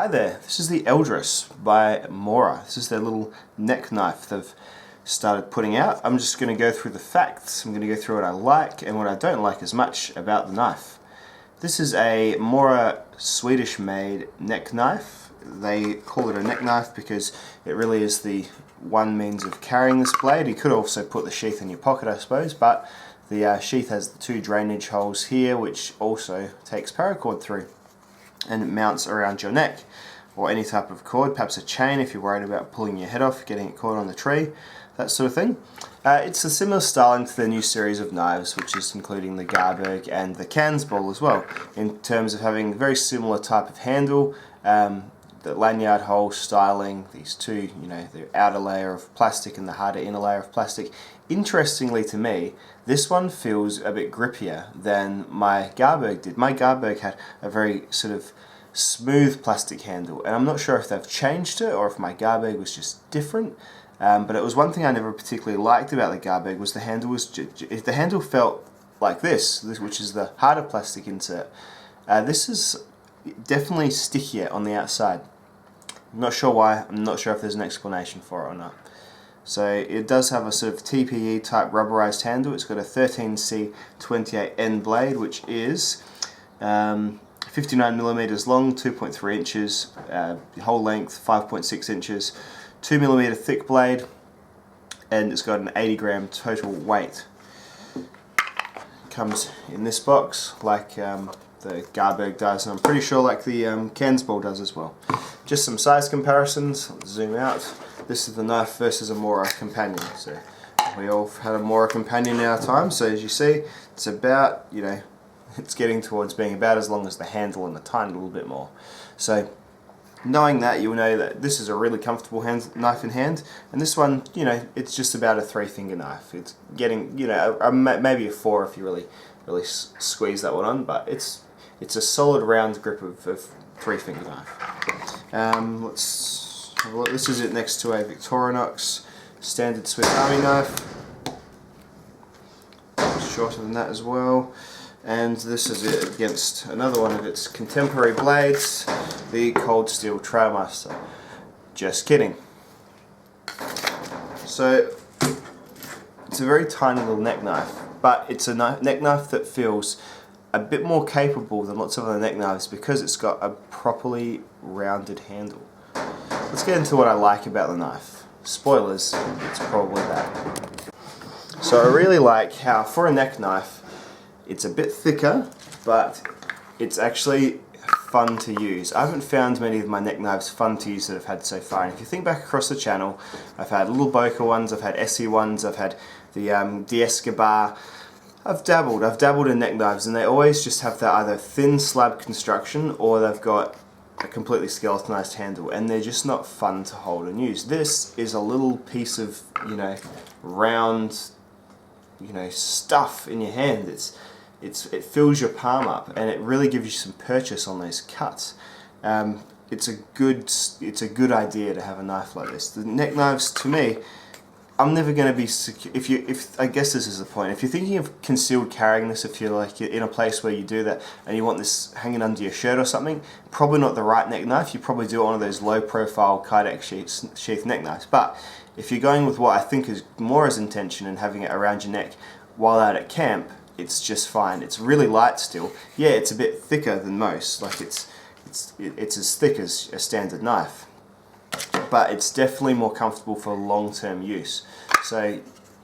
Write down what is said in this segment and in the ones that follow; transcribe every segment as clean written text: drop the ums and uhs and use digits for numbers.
Hi there, this is the Eldris by Mora. This is their little neck knife they've started putting out. I'm just going to go through the facts. I'm going to go through what I like and what I don't like as much about the knife. This is a Mora Swedish made neck knife. They call it a neck knife because it really is the one means of carrying this blade. You could also put the sheath in your pocket, I suppose, but the sheath has the two drainage holes here which also takes paracord through, and it mounts around your neck or any type of cord, perhaps a chain if you're worried about pulling your head off, getting it caught on the tree, that sort of thing. It's a similar styling to the new series of knives, which is including the Garberg and the Kansball as well, in terms of having a very similar type of handle, the lanyard hole styling, these two, the outer layer of plastic and the harder inner layer of plastic. Interestingly to me, this one feels a bit grippier than my Garberg did. My Garberg had a very sort of smooth plastic handle, and I'm not sure if they've changed it or if my Garberg was just different. But it was one thing I never particularly liked about the Garberg was the handle if the handle felt like this, which is the harder plastic insert. This is definitely stickier on the outside. I'm not sure why. I'm not sure if there's an explanation for it or not. So it does have a sort of TPE type rubberized handle. It's got a 13C28N blade, which is 59mm long, 2.3 inches, whole length 5.6 inches, 2mm thick blade, and it's got an 80 gram total weight. Comes in this box like the Garberg does, and I'm pretty sure like the Kansball does as well. Just some size comparisons. Let's zoom out. This is the knife versus a Mora Companion. So we all had a Mora Companion in our time, so as you see, it's about, it's getting towards being about as long as the handle and a tiny little bit more. So knowing that, you'll know that this is a really comfortable knife in hand, and this one, it's just about a 3-finger knife. It's getting, maybe a 4 if you really squeeze that one on, but it's a solid round grip of 3-finger knife. Let's have a look. This is it next to a Victorinox standard Swiss Army knife. Shorter than that as well. And this is it against another one of its contemporary blades, the Cold Steel Trailmaster. Just kidding. So it's a very tiny little neck knife, but it's a neck knife that feels a bit more capable than lots of other neck knives because it's got a properly rounded handle. Let's get into what I like about the knife. Spoilers, it's probably that. So I really like how for a neck knife, it's a bit thicker, but it's actually fun to use. I haven't found many of my neck knives fun to use that I've had so far. And if you think back across the channel, I've had little Boca ones, I've had Essie ones, I've had the D'Escobar. I've dabbled in neck knives, and they always just have that either thin slab construction or they've got a completely skeletonized handle, and they're just not fun to hold and use. This is a little piece of, round, stuff in your hand. It fills your palm up, and it really gives you some purchase on those cuts. It's a good idea to have a knife like this. The neck knives, to me, I'm never going to be secure. I guess this is the point. If you're thinking of concealed carrying this, if you're in a place where you do that and you want this hanging under your shirt or something, probably not the right neck knife. You probably do one of those low-profile Kydex sheath neck knives. But if you're going with what I think is Mora's intention and having it around your neck while out at camp, it's just fine. It's really light still. Yeah, it's a bit thicker than most. Like it's as thick as a standard knife, but it's definitely more comfortable for long-term use. So you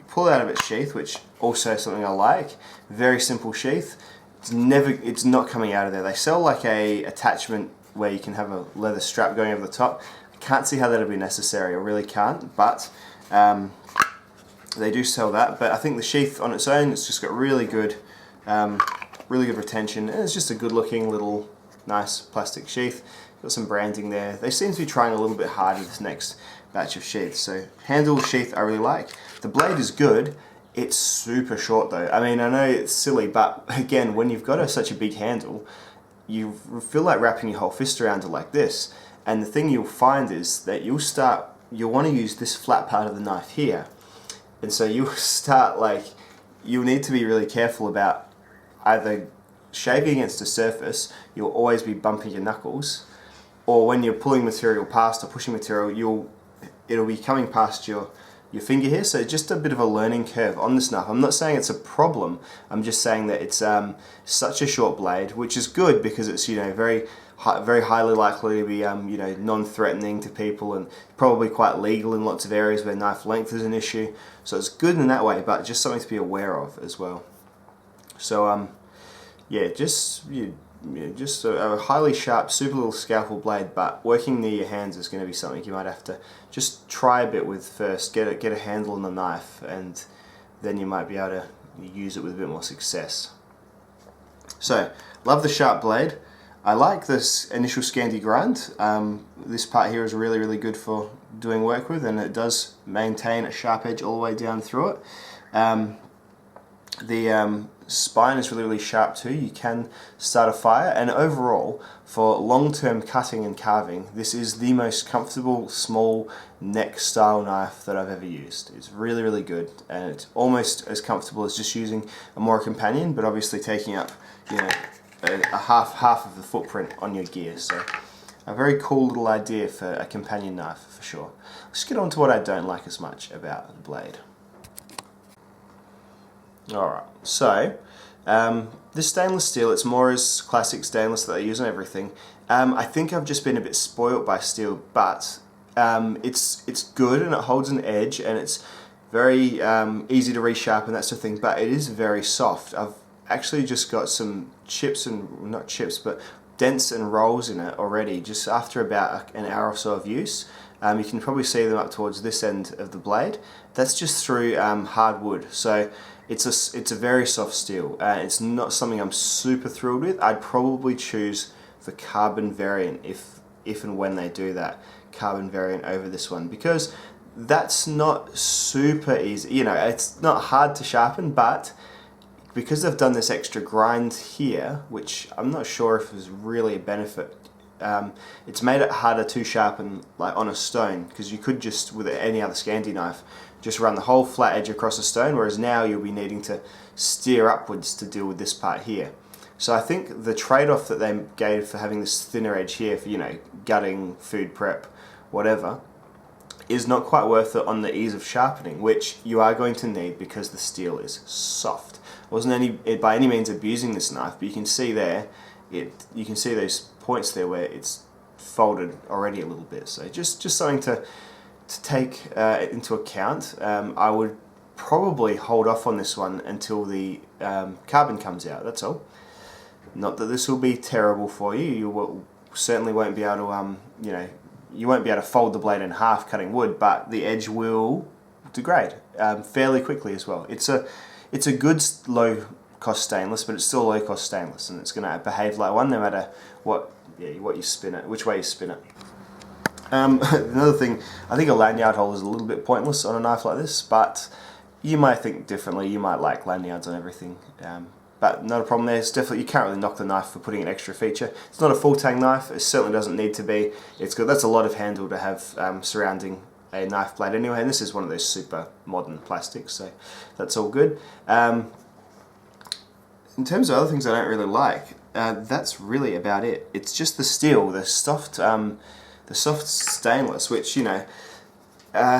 pull it out of its sheath, which also is something I like. Very simple sheath. It's not coming out of there. They sell like a attachment where you can have a leather strap going over the top. I can't see how that'll be necessary. I really can't, but they do sell that. But I think the sheath on its own, it's just got really good retention, and it's just a good-looking little nice plastic sheath. Got some branding there. They seem to be trying a little bit harder this next batch of sheaths. So handle sheath I really like. The blade is good. It's super short though. I mean, I know it's silly, but again, when you've got such a big handle, you feel like wrapping your whole fist around it like this. And the thing you'll find is that you'll want to use this flat part of the knife here. And so you'll need to be really careful about either shaving against a surface, you'll always be bumping your knuckles, or when you're pulling material past or pushing material, it'll be coming past your finger here, so just a bit of a learning curve on this knife. I'm not saying it's a problem, I'm just saying that it's such a short blade, which is good because it's, you know, very highly likely to be you know, non-threatening to people, and probably quite legal in lots of areas where knife length is an issue. So it's good in that way, but just something to be aware of as well. So yeah, just a highly sharp, super little scalpel blade, but working near your hands is going to be something you might have to just try a bit with first, get a handle on the knife, and then you might be able to use it with a bit more success. So, love the sharp blade. I like this initial Scandi grind. This part here is really, really good for doing work with, and it does maintain a sharp edge all the way down through it. The spine is really, really sharp too. You can start a fire, and overall, for long-term cutting and carving, this is the most comfortable small neck style knife that I've ever used. It's really, really good, and it's almost as comfortable as just using a Mora companion, but obviously taking up, you know, a half of the footprint on your gear. So a very cool little idea for a companion knife for sure. Let's get on to what I don't like as much about the blade. Alright, so this stainless steel, it's Mora's classic stainless that I use on everything. I think I've just been a bit spoilt by steel, but it's good and it holds an edge, and it's very easy to resharpen, that sort of thing, but it is very soft. I've actually just got some chips, and not chips, but dents and rolls in it already, just after about an hour or so of use. You can probably see them up towards this end of the blade. That's just through hard wood, so it's a very soft steel. It's not something I'm super thrilled with. I'd probably choose the carbon variant if and when they do that carbon variant over this one, because that's not super easy. You know, it's not hard to sharpen, but because they've done this extra grind here, which I'm not sure if is really a benefit, it's made it harder to sharpen like on a stone, because you could just, with any other Scandi knife, just run the whole flat edge across a stone, whereas now you'll be needing to steer upwards to deal with this part here. So I think the trade-off that they gave for having this thinner edge here for, you know, gutting, food prep, whatever, is not quite worth it on the ease of sharpening, which you are going to need because the steel is soft. I wasn't by any means abusing this knife, but you can see there, you can see those points there where it's folded already a little bit. So just something to take into account. I would probably hold off on this one until the carbon comes out, that's all. Not that this will be terrible for you. You certainly won't be able to, you know, you won't be able to fold the blade in half cutting wood, but the edge will degrade fairly quickly as well. It's a good low cost stainless, but it's still low cost stainless, and it's going to behave like one no matter what you spin it, which way you spin it. Another thing, I think a lanyard hole is a little bit pointless on a knife like this, but you might think differently. You might like lanyards on everything, but not a problem there. It's definitely, you can't really knock the knife for putting an extra feature. It's not a full tang knife. It certainly doesn't need to be. It's good. That's a lot of handle to have surrounding a knife blade anyway, and this is one of those super modern plastics, so that's all good. In terms of other things I don't really like, that's really about it. It's just the steel, the soft stainless, which, you know,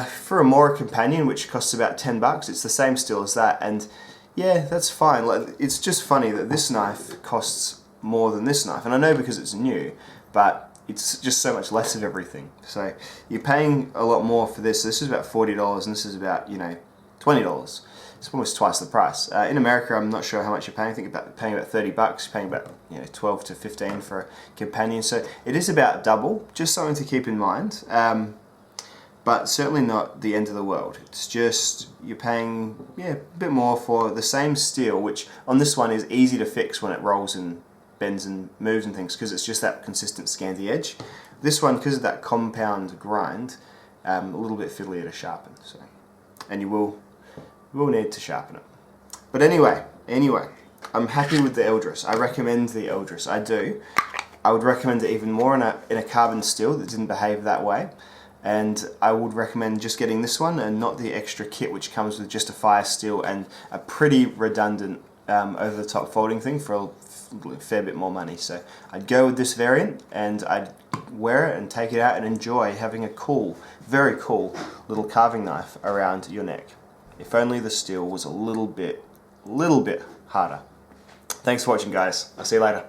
for a Mora companion, which costs about $10, it's the same steel as that, and yeah, that's fine. Like, it's just funny that this knife costs more than this knife, and I know because it's new, but it's just so much less of everything. So you're paying a lot more for this. This is about $40, and this is about, you know, $20. It's almost twice the price. In America, I'm not sure how much you're paying. I think paying about $30. You're paying about, you know, 12 to 15 for a companion. So it is about double. Just something to keep in mind. But certainly not the end of the world. It's just you're paying, yeah, a bit more for the same steel, which on this one is easy to fix when it rolls and bends and moves and things, because it's just that consistent Scandi edge. This one, because of that compound grind, a little bit fiddlier to sharpen. So, and you will need to sharpen it. But anyway, I'm happy with the Eldris. I recommend the Eldris. I do. I would recommend it even more in a carbon steel that didn't behave that way. And I would recommend just getting this one and not the extra kit which comes with just a fire steel and a pretty redundant over-the-top folding thing for a fair bit more money. So I'd go with this variant, and I'd wear it and take it out and enjoy having a cool, very cool little carving knife around your neck. If only the steel was a little bit harder. Thanks for watching, guys. I'll see you later.